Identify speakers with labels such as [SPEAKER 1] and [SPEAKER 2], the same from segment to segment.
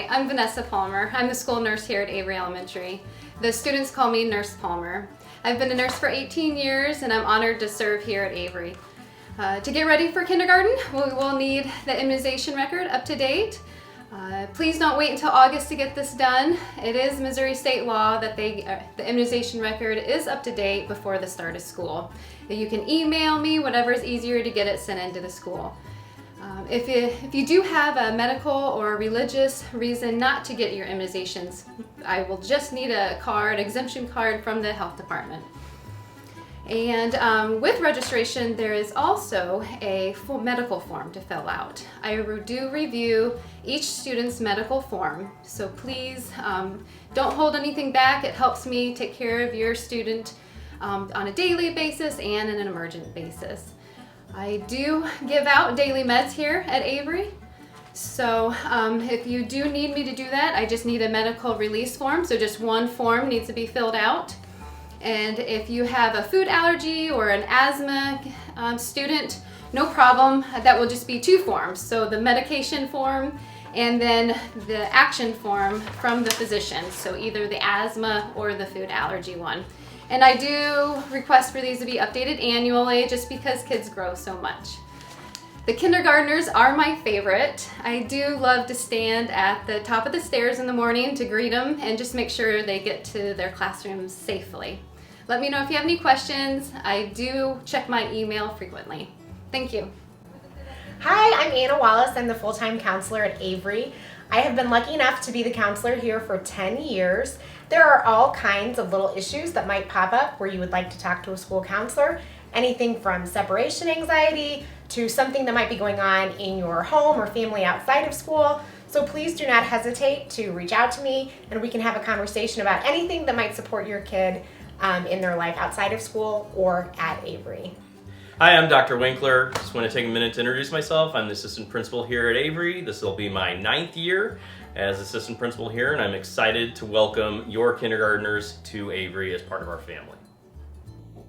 [SPEAKER 1] Hi, I'm Vanessa Palmer. I'm the school nurse here at Avery Elementary. The students call me Nurse Palmer. I've been a nurse for 18 years and I'm honored to serve here at Avery. To get ready for kindergarten, we will need the immunization record up to date. Please don't wait until August to get this done. It is Missouri state law that the immunization record is up to date before the start of school. You can email me, whatever is easier to get it sent into the school. If you do have a medical or religious reason not to get your immunizations, I will just need a card, exemption card from the health department. And with registration, there is also a full medical form to fill out. I do review each student's medical form, so please don't hold anything back. It helps me take care of your student on a daily basis and in an emergent basis. I do give out daily meds here at Avery, so if you do need me to do that, I just need a medical release form, so just one form needs to be filled out. And if you have a food allergy or an asthma student, no problem, that will just be two forms, so the medication form and then the action form from the physician, so either the asthma or the food allergy one. And I do request for these to be updated annually just because kids grow so much. The kindergartners are my favorite. I do love to stand at the top of the stairs in the morning to greet them and just make sure they get to their classrooms safely. Let me know if you have any questions. I do check my email frequently. Thank you.
[SPEAKER 2] Hi, I'm Anna Wallace. I'm the full-time counselor at Avery. I have been lucky enough to be the counselor here for 10 years. There are all kinds of little issues that might pop up where you would like to talk to a school counselor. Anything from separation anxiety to something that might be going on in your home or family outside of school. So please do not hesitate to reach out to me and we can have a conversation about anything that might support your kid in their life outside of school or at Avery.
[SPEAKER 3] Hi, I'm Dr. Winkler. Just want to take a minute to introduce myself. I'm the assistant principal here at Avery. This will be my 9th year as assistant principal here, and I'm excited to welcome your kindergartners to Avery as part of our family.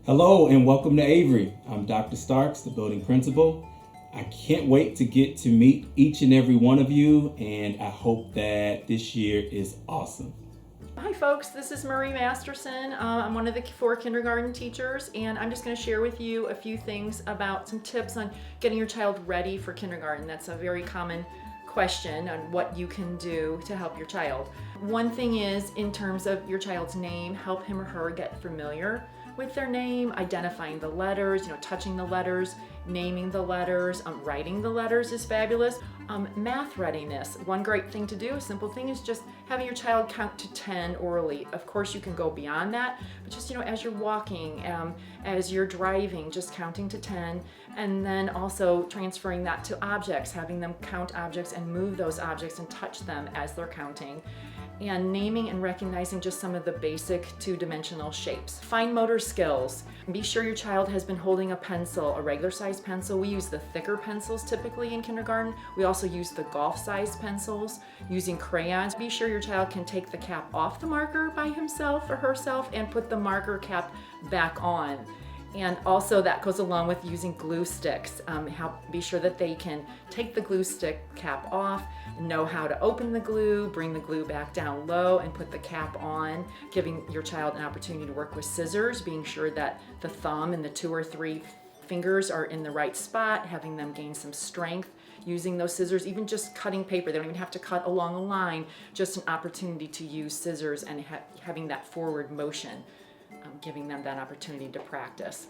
[SPEAKER 4] Hello and welcome to Avery. I'm Dr. Starks, the building principal. I can't wait to get to meet each and every one of you, and I hope that this year is awesome.
[SPEAKER 5] Hi folks, this is Marie Masterson. I'm one of the 4 kindergarten teachers, and I'm just going to share with you a few things about some tips on getting your child ready for kindergarten. That's a very common question on what you can do to help your child. One thing is, in terms of your child's name, help him or her get familiar with their name, identifying the letters, touching the letters, naming the letters, writing the letters is fabulous. Math readiness. One great thing to do, a simple thing, is just having your child count to 10 orally. Of course, you can go beyond that, but just, as you're walking, as you're driving, just counting to 10, and then also transferring that to objects, having them count objects and move those objects and touch them as they're counting. And naming and recognizing just some of the basic 2-dimensional shapes. Fine motor skills. Be sure your child has been holding a pencil, a regular size pencil. We use the thicker pencils typically in kindergarten. We also use the golf size pencils, using crayons. Be sure your child can take the cap off the marker by himself or herself and put the marker cap back on. And also that goes along with using glue sticks. Be sure that they can take the glue stick cap off, know how to open the glue, bring the glue back down low and put the cap on, giving your child an opportunity to work with scissors, being sure that the thumb and the 2 or 3 fingers are in the right spot, having them gain some strength using those scissors, even just cutting paper. They don't even have to cut along a line, just an opportunity to use scissors and having that forward motion. Giving them that opportunity to practice.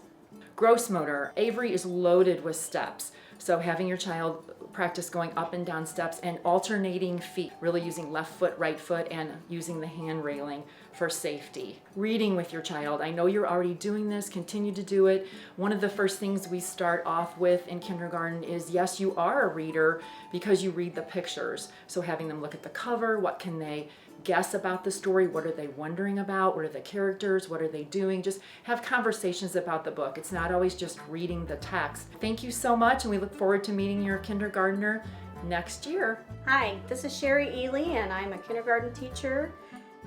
[SPEAKER 5] Gross motor. Avery is loaded with steps, so having your child practice going up and down steps and alternating feet, really using left foot, right foot, and using the hand railing for safety. Reading with your child. I know you're already doing this, continue to do it. One of the first things we start off with in kindergarten is, yes, you are a reader because you read the pictures. So having them look at the cover, what can they guess about the story, what are they wondering about, what are the characters, what are they doing, just have conversations about the book. It's not always just reading the text. Thank you so much, and we look forward to meeting your kindergartner next year.
[SPEAKER 6] Hi, this is Sherry Ely, and I'm a kindergarten teacher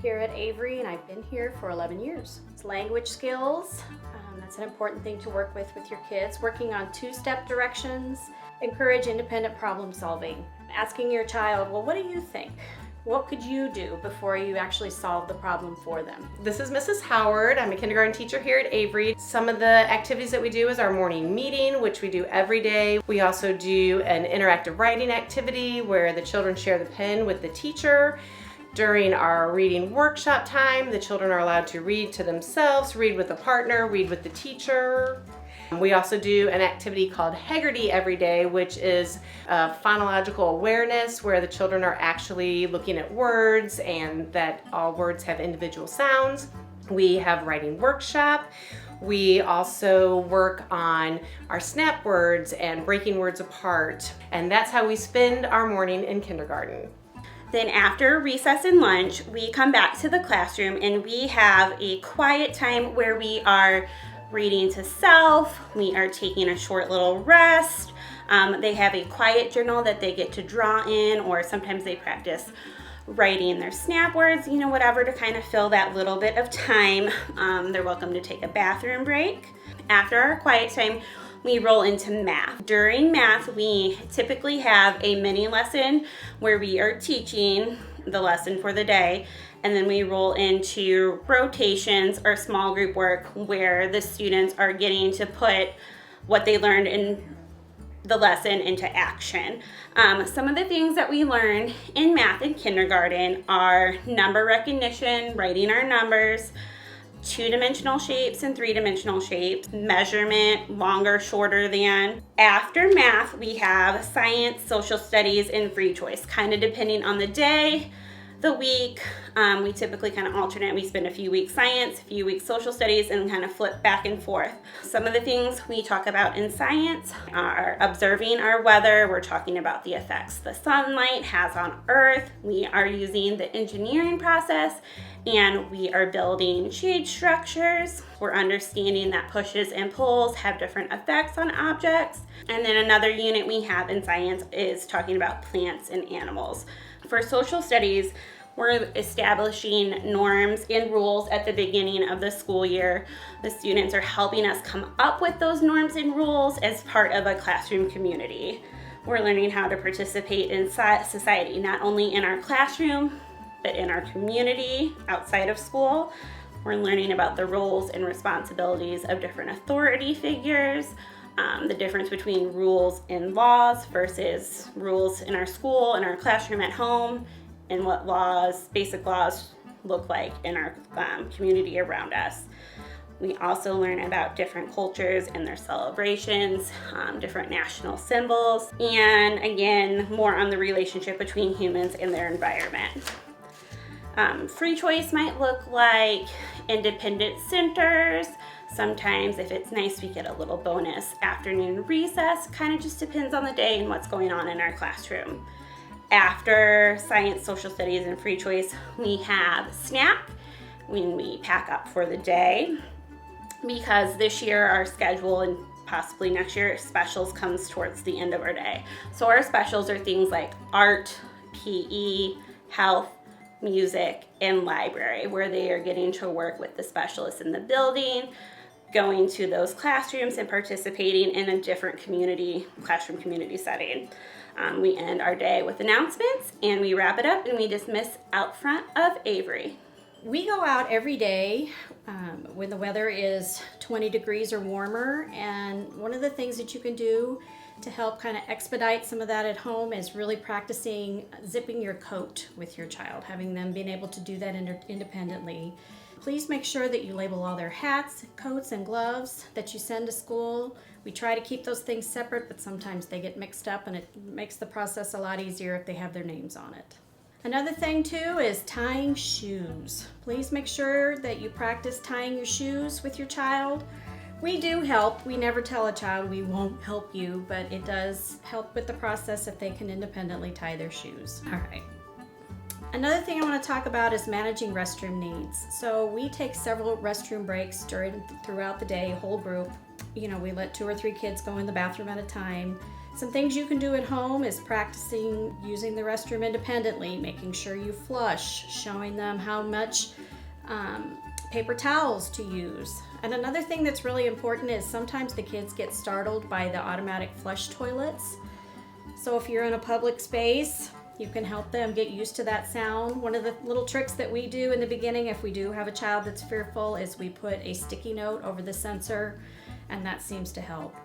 [SPEAKER 6] here at Avery, and I've been here for 11 years. It's language skills, that's an important thing to work with your kids, working on 2-step directions, encourage independent problem solving, asking your child, well, what do you think? What could you do before you actually solve the problem for them?
[SPEAKER 2] This is Mrs. Howard. I'm a kindergarten teacher here at Avery. Some of the activities that we do is our morning meeting, which we do every day. We also do an interactive writing activity where the children share the pen with the teacher. During our reading workshop time, the children are allowed to read to themselves, read with a partner, read with the teacher. We also do an activity called Haggerty every day, which is phonological awareness, where the children are actually looking at words and that all words have individual sounds. We have writing workshop. We also work on our snap words and breaking words apart. And that's how we spend our morning in kindergarten.
[SPEAKER 7] Then after recess and lunch, we come back to the classroom and we have a quiet time where we are reading to self, we are taking a short little rest. They have a quiet journal that they get to draw in, or sometimes they practice writing their snap words, whatever, to kind of fill that little bit of time. They're welcome to take a bathroom break. After our quiet time, we roll into math. During math, we typically have a mini lesson where we are teaching the lesson for the day, and then we roll into rotations or small group work where the students are getting to put what they learned in the lesson into action. Some of the things that we learn in math in kindergarten are number recognition, writing our numbers, two-dimensional shapes and three-dimensional shapes, measurement, longer, shorter than. After math, we have science, social studies, and free choice, kind of depending on the day, the week. We typically kind of alternate. We spend a few weeks science, a few weeks social studies, and kind of flip back and forth. Some of the things we talk about in science are observing our weather. We're talking about the effects the sunlight has on Earth. We are using the engineering process, and we are building shade structures. We're understanding that pushes and pulls have different effects on objects. And then another unit we have in science is talking about plants and animals. For social studies, we're establishing norms and rules at the beginning of the school year. The students are helping us come up with those norms and rules as part of a classroom community. We're learning how to participate in society, not only in our classroom, but in our community outside of school. We're learning about the roles and responsibilities of different authority figures, the difference between rules and laws versus rules in our school, in our classroom at home, and what laws, basic laws, look like in our community around us. We also learn about different cultures and their celebrations, different national symbols, and again, more on the relationship between humans and their environment. Free choice might look like independent centers. Sometimes if it's nice, we get a little bonus afternoon recess. Kind of just depends on the day and what's going on in our classroom. After science, social studies, and free choice, we have snack when we pack up for the day. Because this year our schedule and possibly next year specials comes towards the end of our day. So our specials are things like art, PE, health, music, and library, where they are getting to work with the specialists in the building, going to those classrooms and participating in a different classroom community setting. We end our day with announcements, and we wrap it up and we dismiss out front of Avery.
[SPEAKER 6] We go out every day when the weather is 20 degrees or warmer, and one of the things that you can do to help kind of expedite some of that at home is really practicing zipping your coat with your child, having them being able to do that independently. Please make sure that you label all their hats, coats, and gloves that you send to school. We try to keep those things separate, but sometimes they get mixed up, and it makes the process a lot easier if they have their names on it. Another thing too is tying shoes. Please make sure that you practice tying your shoes with your child. We do help. We never tell a child we won't help you, but it does help with the process if they can independently tie their shoes. All right. Another thing I want to talk about is managing restroom needs. So we take several restroom breaks throughout the day, whole group. We let 2 or 3 kids go in the bathroom at a time. Some things you can do at home is practicing using the restroom independently, making sure you flush, showing them how much paper towels to use. And another thing that's really important is sometimes the kids get startled by the automatic flush toilets. So if you're in a public space, You can help them get used to that sound. One of the little tricks that we do in the beginning, if we do have a child that's fearful, is we put a sticky note over the sensor, and that seems to help.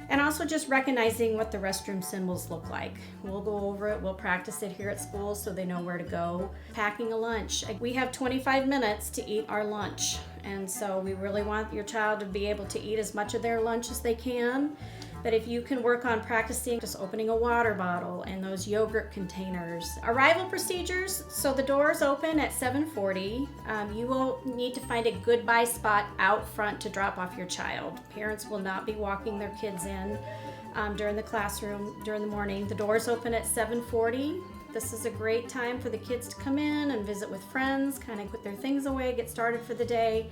[SPEAKER 6] And also just recognizing what the restroom symbols look like. We'll go over it, we'll practice it here at school so they know where to go. Packing a lunch. We have 25 minutes to eat our lunch, and so we really want your child to be able to eat as much of their lunch as they can. But if you can work on practicing just opening a water bottle and those yogurt containers. Arrival procedures, so the doors open at 7:40. You will need to find a goodbye spot out front to drop off your child. Parents will not be walking their kids in during the classroom during the morning. The doors open at 7:40. This is a great time for the kids to come in and visit with friends, kind of put their things away, get started for the day,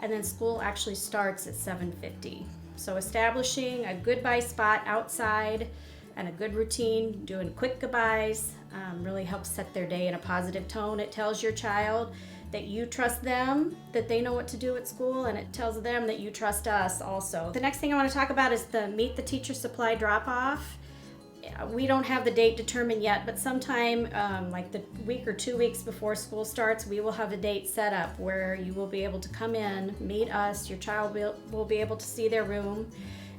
[SPEAKER 6] and then school actually starts at 7:50. So establishing a goodbye spot outside and a good routine, doing quick goodbyes, really helps set their day in a positive tone. It tells your child that you trust them, that they know what to do at school, and it tells them that you trust us also. The next thing I want to talk about is the Meet the Teacher Supply drop-off. We don't have the date determined yet, but sometime like the week or 2 weeks before school starts, we will have a date set up where you will be able to come in, meet us, your child will be able to see their room,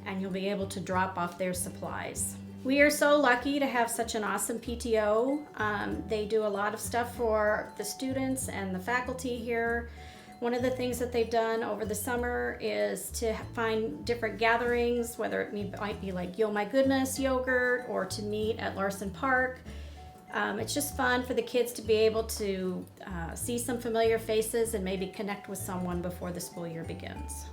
[SPEAKER 6] and you'll be able to drop off their supplies. We are so lucky to have such an awesome PTO. They do a lot of stuff for the students and the faculty here. One of the things that they've done over the summer is to find different gatherings, whether it might be like Yo My Goodness yogurt or to meet at Larson Park. It's just fun for the kids to be able to see some familiar faces and maybe connect with someone before the school year begins.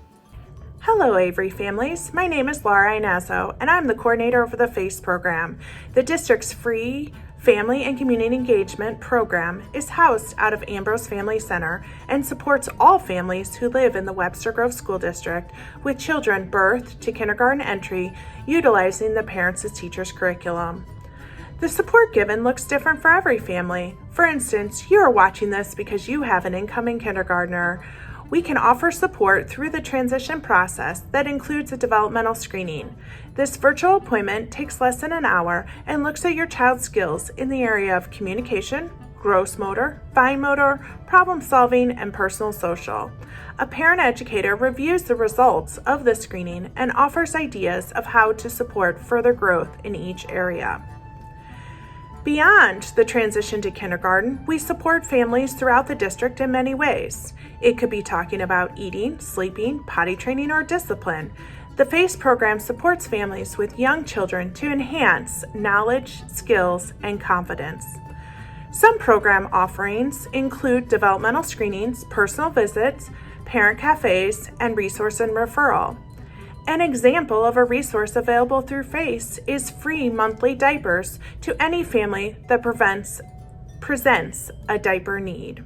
[SPEAKER 8] Hello, Avery families. My name is Laura Inazo, and I'm the coordinator of the FACE program. The district's free Family and Community Engagement program is housed out of Ambrose Family Center and supports all families who live in the Webster Grove School District with children birth to kindergarten entry utilizing the Parents as Teachers curriculum. The support given looks different for every family. For instance, you are watching this because you have an incoming kindergartner. We can offer support through the transition process that includes a developmental screening. This virtual appointment takes less than an hour and looks at your child's skills in the area of communication, gross motor, fine motor, problem solving, and personal social. A parent educator reviews the results of the screening and offers ideas of how to support further growth in each area. Beyond the transition to kindergarten, we support families throughout the district in many ways. It could be talking about eating, sleeping, potty training, or discipline. The FACE program supports families with young children to enhance knowledge, skills, and confidence. Some program offerings include developmental screenings, personal visits, parent cafes, and resource and referral. An example of a resource available through FACE is free monthly diapers to any family that presents a diaper need.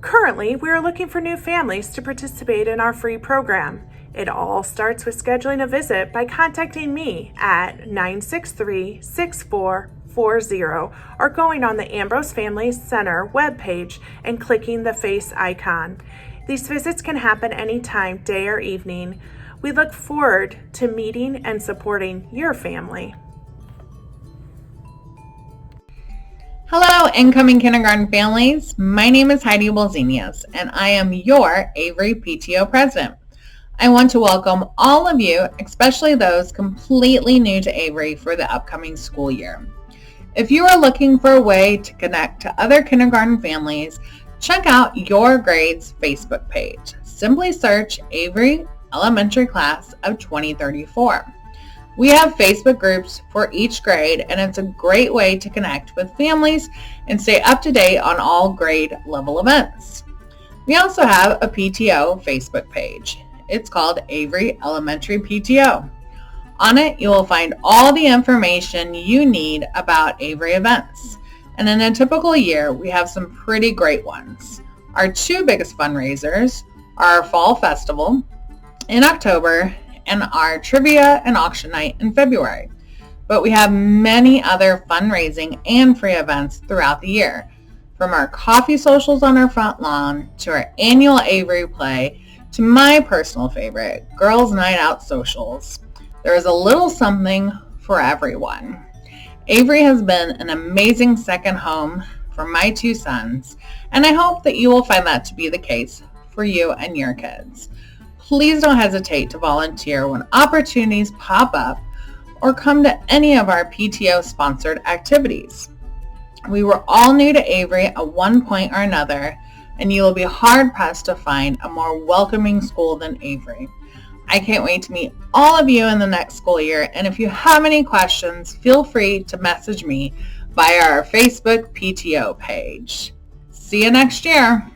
[SPEAKER 8] Currently, we are looking for new families to participate in our free program. It all starts with scheduling a visit by contacting me at 963-6440 or going on the Ambrose Family Center webpage and clicking the FACE icon. These visits can happen anytime, day or evening. We look forward to meeting and supporting your family.
[SPEAKER 9] Hello, incoming kindergarten families. My name is Heidi Bolzenius, and I am your Avery PTO president. I want to welcome all of you, especially those completely new to Avery for the upcoming school year. If you are looking for a way to connect to other kindergarten families, check out Your Grade's Facebook page. Simply search Avery Elementary Class of 2034. We have Facebook groups for each grade, and it's a great way to connect with families and stay up to date on all grade level events. We also have a PTO Facebook page. It's called Avery Elementary PTO. On it, you will find all the information you need about Avery events. And in a typical year, we have some pretty great ones. Our two biggest fundraisers are our Fall Festival in October and our Trivia and Auction Night in February. But we have many other fundraising and free events throughout the year, from our coffee socials on our front lawn to our annual Avery Play to my personal favorite, Girls Night Out socials. There is a little something for everyone. Avery has been an amazing second home for my two sons, and I hope that you will find that to be the case for you and your kids. Please don't hesitate to volunteer when opportunities pop up or come to any of our PTO-sponsored activities. We were all new to Avery at one point or another, and you will be hard-pressed to find a more welcoming school than Avery. I can't wait to meet all of you in the next school year, and if you have any questions, feel free to message me via our Facebook PTO page. See you next year.